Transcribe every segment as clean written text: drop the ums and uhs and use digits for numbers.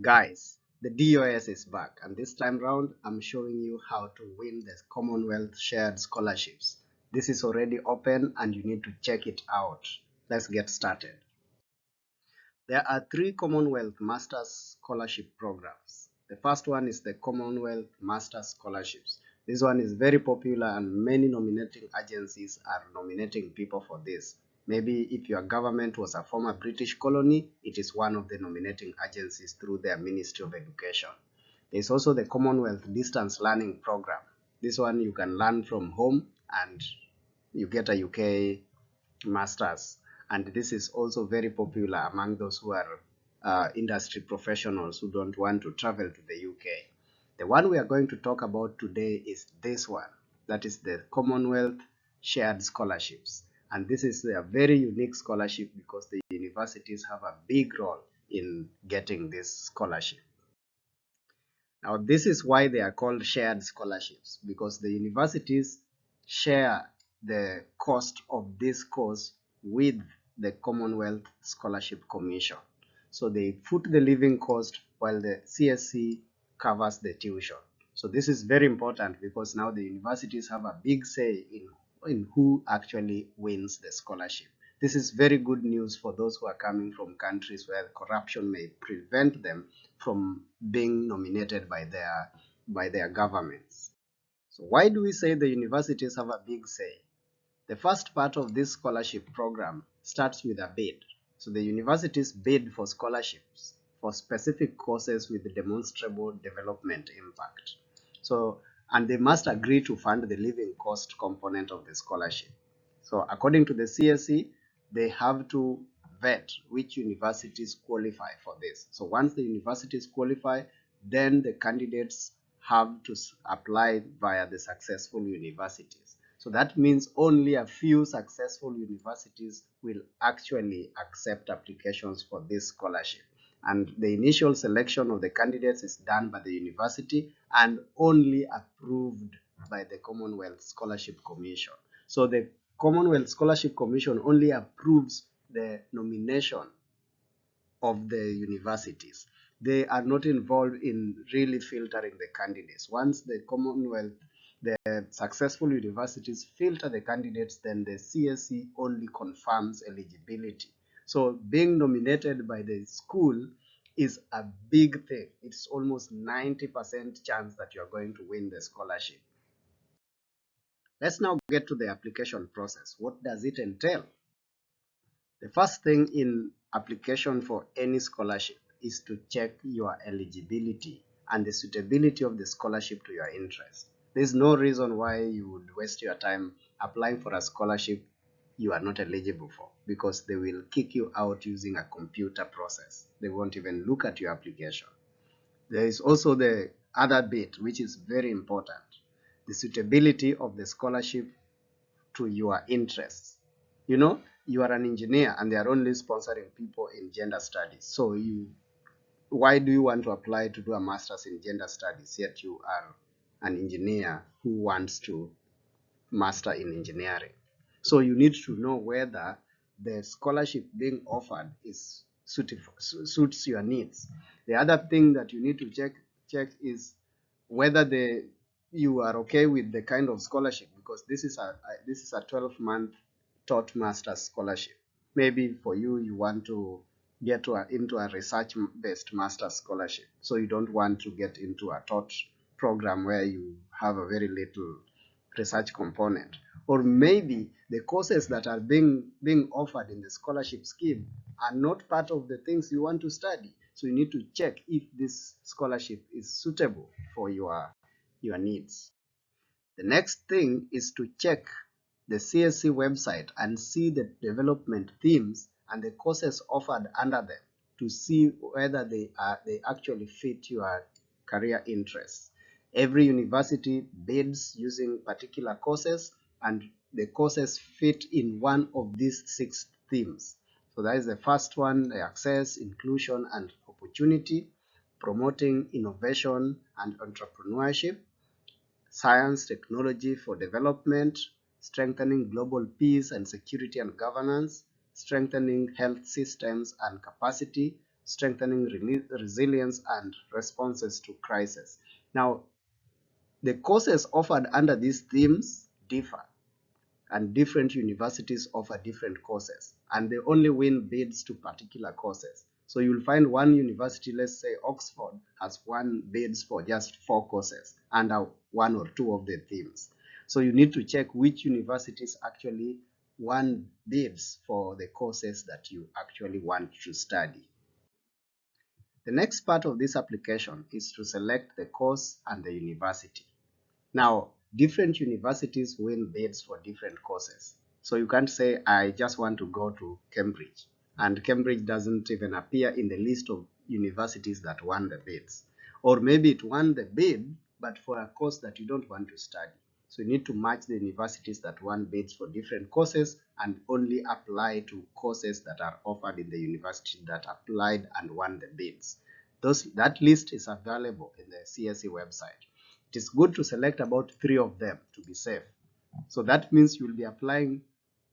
Guys, the DOS is back, and this time round I'm showing you how to win the Commonwealth shared scholarships. This is already open and you need to check it out. Let's get started. There are three Commonwealth Masters Scholarship programs. The first one is the Commonwealth Masters Scholarships. This one is very popular and many nominating agencies are nominating people for this. Maybe if your government was a former British colony, it is one of the nominating agencies through their Ministry of Education. There's also the Commonwealth Distance Learning Program. This one you can learn from home and you get a UK masters, and this is also very popular among those who are industry professionals who don't want to travel to the UK. The one we are going to talk about today is this one, that is the Commonwealth Shared Scholarships, and this is a very unique scholarship because the universities have a big role in getting this scholarship. Now, this is why they are called shared scholarships, because the universities share the cost of this course with the Commonwealth Scholarship Commission. So they foot the living cost while the CSC covers the tuition. So this is very important because now the universities have a big say in who actually wins the scholarship. This is very good news for those who are coming from countries where corruption may prevent them from being nominated by their governments. So why do we say the universities have a big say? The first part of this scholarship program starts with a bid. So the universities bid for scholarships for specific courses with demonstrable development impact. And they must agree to fund the living cost component of the scholarship. So according to the CSE, they have to vet which universities qualify for this. So once the universities qualify, then the candidates have to apply via the successful universities. So that means only a few successful universities will actually accept applications for this scholarship. And the initial selection of the candidates is done by the university and only approved by the Commonwealth Scholarship Commission. So the Commonwealth Scholarship Commission only approves the nomination of the universities. They are not involved in really filtering the candidates. Once the successful universities filter the candidates, then the CSE only confirms eligibility. So being nominated by the school is a big thing. It's almost 90% chance that you're going to win the scholarship. Let's now get to the application process. What does it entail? The first thing in application for any scholarship is to check your eligibility and the suitability of the scholarship to your interest. There's no reason why you would waste your time applying for a scholarship you are not eligible for, because they will kick you out using a computer process. They won't even look at your application. There is also the other bit, which is very important, the suitability of the scholarship to your interests. You know, you are an engineer and they are only sponsoring people in gender studies. So why do you want to apply to do a master's in gender studies, yet you are an engineer who wants to master in engineering? So you need to know whether the scholarship being offered suits your needs. The other thing that you need to check is whether you are okay with the kind of scholarship, because this is a 12-month taught master's scholarship. Maybe for you want to get into a research-based master's scholarship, so you don't want to get into a taught program where you have a very little research component. Or maybe the courses that are being offered in the scholarship scheme are not part of the things you want to study. So you need to check if this scholarship is suitable for your needs. The next thing is to check the CSC website and see the development themes and the courses offered under them to see whether they actually fit your career interests. Every university bids using particular courses, and the courses fit in one of these 6 themes. So that is the first one: the access, inclusion, and opportunity, promoting innovation and entrepreneurship, science, technology for development, strengthening global peace and security and governance, strengthening health systems and capacity, strengthening resilience and responses to crisis. Now, the courses offered under these themes differ, and different universities offer different courses, and they only win bids to particular courses. So you'll find one university, let's say Oxford, has won bids for just 4 courses under one or two of the themes. So you need to check which universities actually won bids for the courses that you actually want to study. The next part of this application is to select the course and the university. Now, different universities win bids for different courses. So you can't say, I just want to go to Cambridge, and Cambridge doesn't even appear in the list of universities that won the bids. Or maybe it won the bid, but for a course that you don't want to study. So you need to match the universities that won bids for different courses and only apply to courses that are offered in the university that applied and won the bids. That list is available in the CSE website. It is good to select about 3 of them to be safe. So that means you will be applying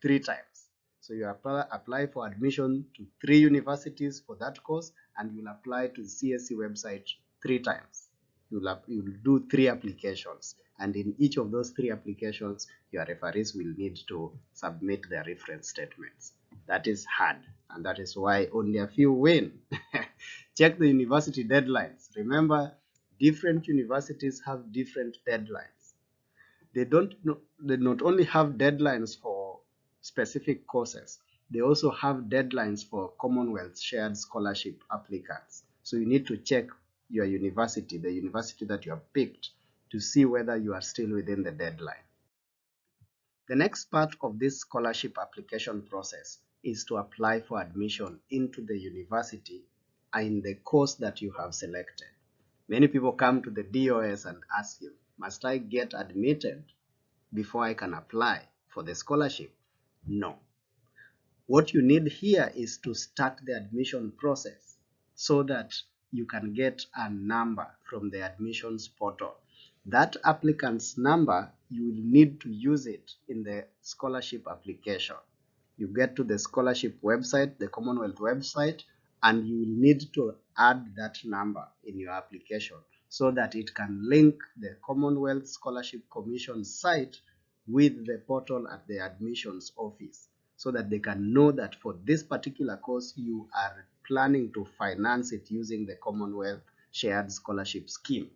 3 times. So you apply for admission to 3 universities for that course, and you'll apply to the CSE website 3 times. You'll do 3 applications, and in each of those 3 applications, your referees will need to submit their reference statements. That is hard, and that is why only a few win. Check the university deadlines. Remember, different universities have different deadlines. They not only have deadlines for specific courses, they also have deadlines for Commonwealth shared scholarship applicants. So you need to check your university, the university that you have picked, to see whether you are still within the deadline. The next part of this scholarship application process is to apply for admission into the university in the course that you have selected. Many people come to the DOS and ask you, must I get admitted before I can apply for the scholarship? No. What you need here is to start the admission process so that you can get a number from the admissions portal. That applicant's number, you will need to use it in the scholarship application. You get to the scholarship website, the Commonwealth website, and you will need to add that number in your application so that it can link the Commonwealth Scholarship Commission site with the portal at the admissions office, so that they can know that for this particular course you are planning to finance it using the Commonwealth Shared Scholarship Scheme.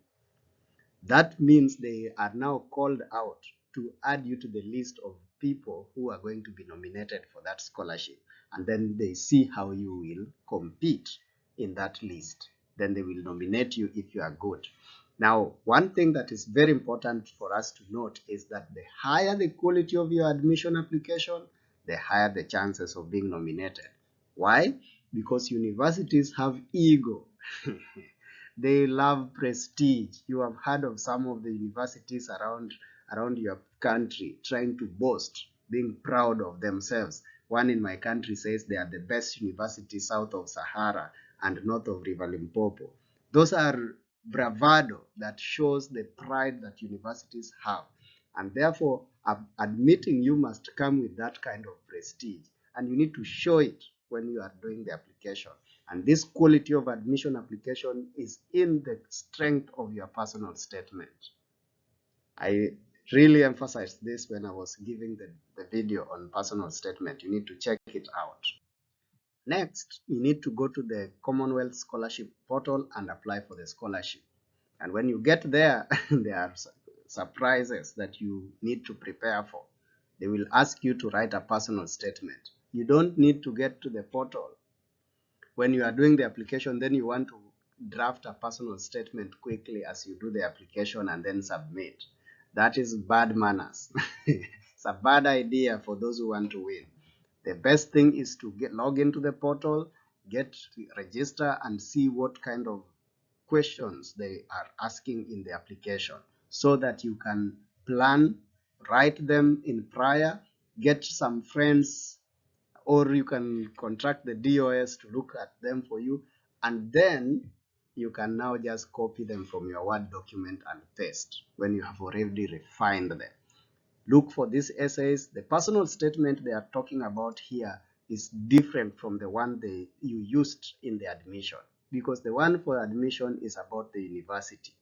That means they are now called out to add you to the list of people who are going to be nominated for that scholarship, and then they see how you will compete in that list. Then they will nominate you if you are good. Now, one thing that is very important for us to note is that the higher the quality of your admission application, the higher the chances of being nominated. Why? Because universities have ego. They love prestige. You have heard of some of the universities around your country trying to boast, being proud of themselves. One in my country says they are the best university south of Sahara and north of River Limpopo. Those are bravado that shows the pride that universities have. And therefore, admitting you must come with that kind of prestige. And you need to show it when you are doing the application. And this quality of admission application is in the strength of your personal statement. I really emphasized this when I was giving the video on personal statement. You need to check it out. Next, you need to go to the Commonwealth Scholarship portal and apply for the scholarship. And when you get there, there are surprises that you need to prepare for. They will ask you to write a personal statement. You don't need to get to the portal. When you are doing the application, then you want to draft a personal statement quickly as you do the application and then submit. That is bad manners. It's a bad idea for those who want to win. The best thing is to log into the portal, register, and see what kind of questions they are asking in the application, so that you can plan, write them in prior, get some friends, or you can contract the DOS to look at them for you, and then you can now just copy them from your Word document and paste when you have already refined them. Look for these essays. The personal statement they are talking about here is different from the one you used in the admission, because the one for admission is about the university.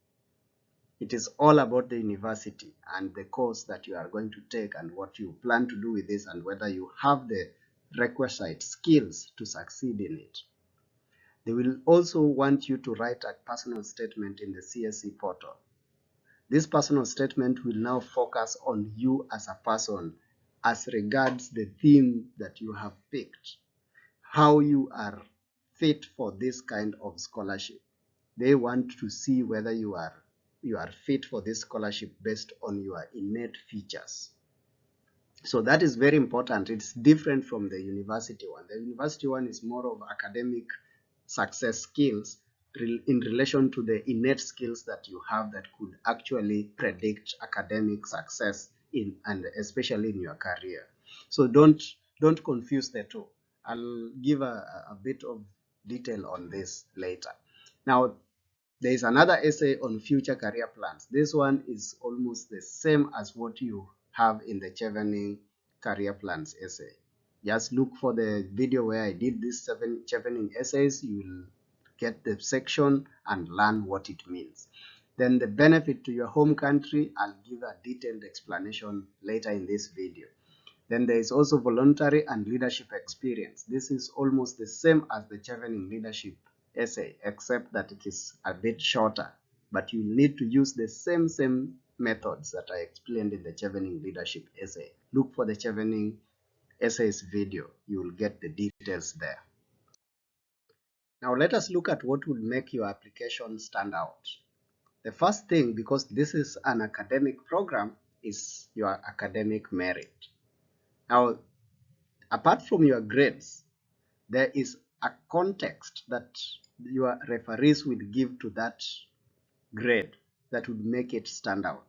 It is all about the university and the course that you are going to take and what you plan to do with this and whether you have the requisite skills to succeed in it. They will also want you to write a personal statement in the CSE portal. This personal statement will now focus on you as a person as regards the theme that you have picked, how you are fit for this kind of scholarship. They want to see whether you are fit for this scholarship based on your innate features. So that is very important. It's different from the university one. The university one is more of academic success skills in relation to the innate skills that you have that could actually predict academic success in, and especially in your career. So don't confuse the two. I'll give a bit of detail on this later. Now, there is another essay on future career plans. This one is almost the same as what you have in the Chevening career plans essay. Just look for the video where I did these 7 Chevening essays. You will get the section and learn what it means. Then the benefit to your home country, I'll give a detailed explanation later in this video. Then there is also voluntary and leadership experience. This is almost the same as the Chevening leadership essay, except that it is a bit shorter, but you need to use the same methods that I explained in the Chevening leadership essay. Look for the Chevening essays video. You will get the details there. Now let us look at what will make your application stand out. The first thing, because this is an academic program, is your academic merit. Now, apart from your grades, there is a context that your referees will give to that grade that would make it stand out.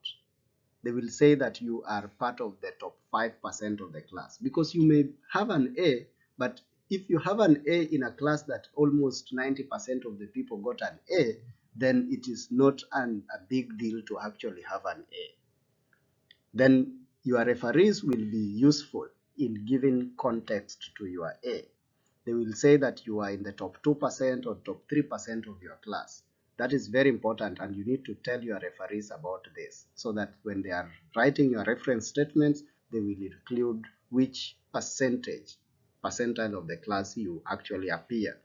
They will say that you are part of the top 5% of the class, because you may have an A, but if you have an A in a class that almost 90% of the people got an A, then it is not a big deal to actually have an A. Then your referees will be useful in giving context to your A. They will say that you are in the top 2% or top 3% of your class. That is very important, and you need to tell your referees about this so that when they are writing your reference statements, they will include which percentile of the class you actually appear.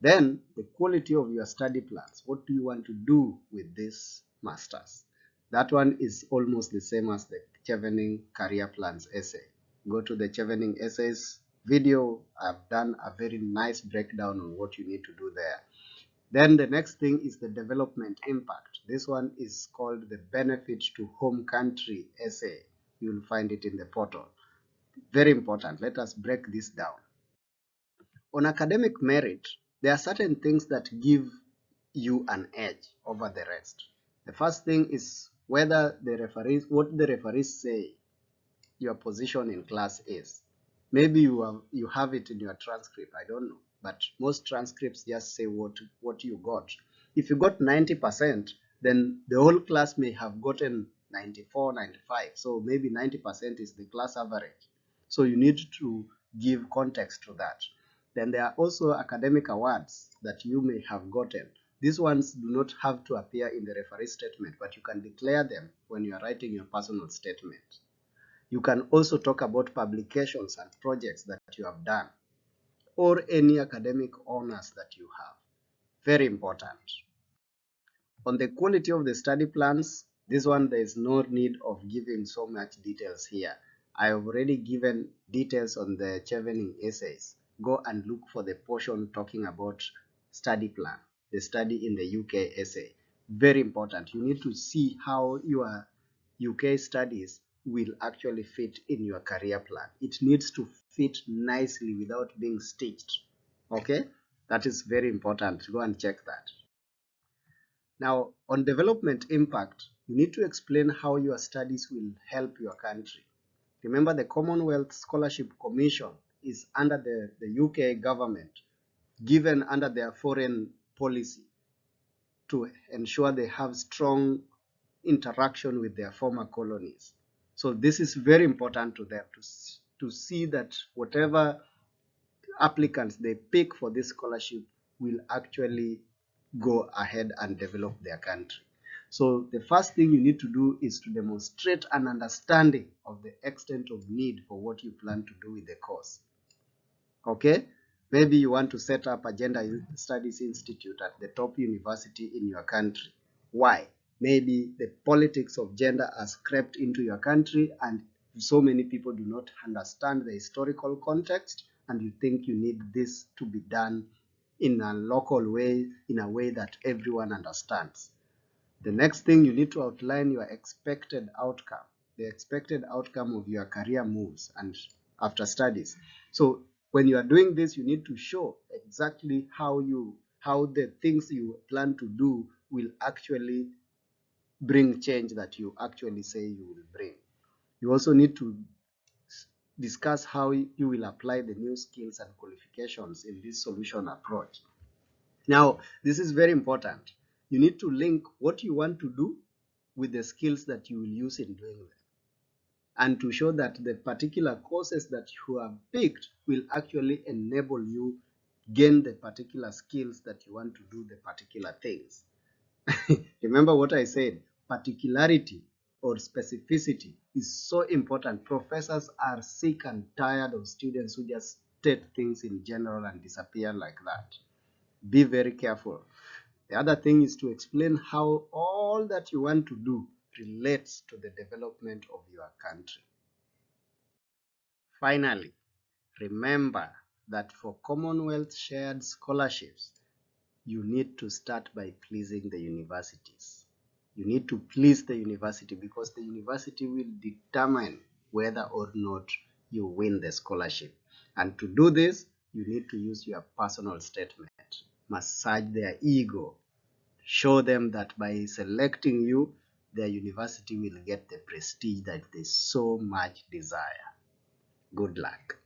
Then the quality of your study plans. What do you want to do with this masters? That one is almost the same as the Chevening career plans essay. Go to the Chevening essays video. I've done a very nice breakdown on what you need to do there. Then the next thing is the development impact. This one is called the benefit to home country essay. You'll find it in the portal. Very important. Let us break this down. On academic merit, there are certain things that give you an edge over the rest. The first thing is whether what the referees say your position in class is. Maybe you have it in your transcript, I don't know, but most transcripts just say what you got. If you got 90%, then the whole class may have gotten 94, 95. So maybe 90% is the class average. So you need to give context to that. Then there are also academic awards that you may have gotten. These ones do not have to appear in the referee statement, but you can declare them when you are writing your personal statement. You can also talk about publications and projects that you have done, or any academic honors that you have. Very important. On the quality of the study plans, this one there is no need of giving so much details here. I have already given details on the Chevening essays. Go and look for the portion talking about study plan, the study in the UK essay. Very important. You need to see how your UK studies will actually fit in your career plan. It needs to fit nicely without being stitched. Okay? That is very important. Go and check that. Now, on development impact, you need to explain how your studies will help your country. Remember, the Commonwealth Scholarship Commission is under the UK government, given under their foreign policy to ensure they have strong interaction with their former colonies. So this is very important to them to see that whatever applicants they pick for this scholarship will actually go ahead and develop their country. So the first thing you need to do is to demonstrate an understanding of the extent of need for what you plan to do with the course. Okay, maybe you want to set up a gender studies institute at the top university in your country. Why? Maybe the politics of gender has crept into your country and so many people do not understand the historical context, and you think you need this to be done in a local way, in a way that everyone understands. The next thing, you need to outline your expected outcome, the expected outcome of your career moves and after studies. So when you are doing this, you need to show exactly how the things you plan to do will actually bring change that you actually say you will bring. You also need to discuss how you will apply the new skills and qualifications in this solution approach. Now, this is very important. You need to link what you want to do with the skills that you will use in doing them, and to show that the particular courses that you have picked will actually enable you gain the particular skills that you want to do the particular things. Remember what I said, particularity or specificity is so important. Professors are sick and tired of students who just state things in general and disappear like that. Be very careful. The other thing is to explain how all that you want to do relates to the development of your country. Finally, remember that for Commonwealth shared scholarships, you need to start by pleasing the universities. You need to please the university because the university will determine whether or not you win the scholarship. And to do this, you need to use your personal statement, massage their ego, show them that by selecting you, their university will get the prestige that they so much desire. Good luck.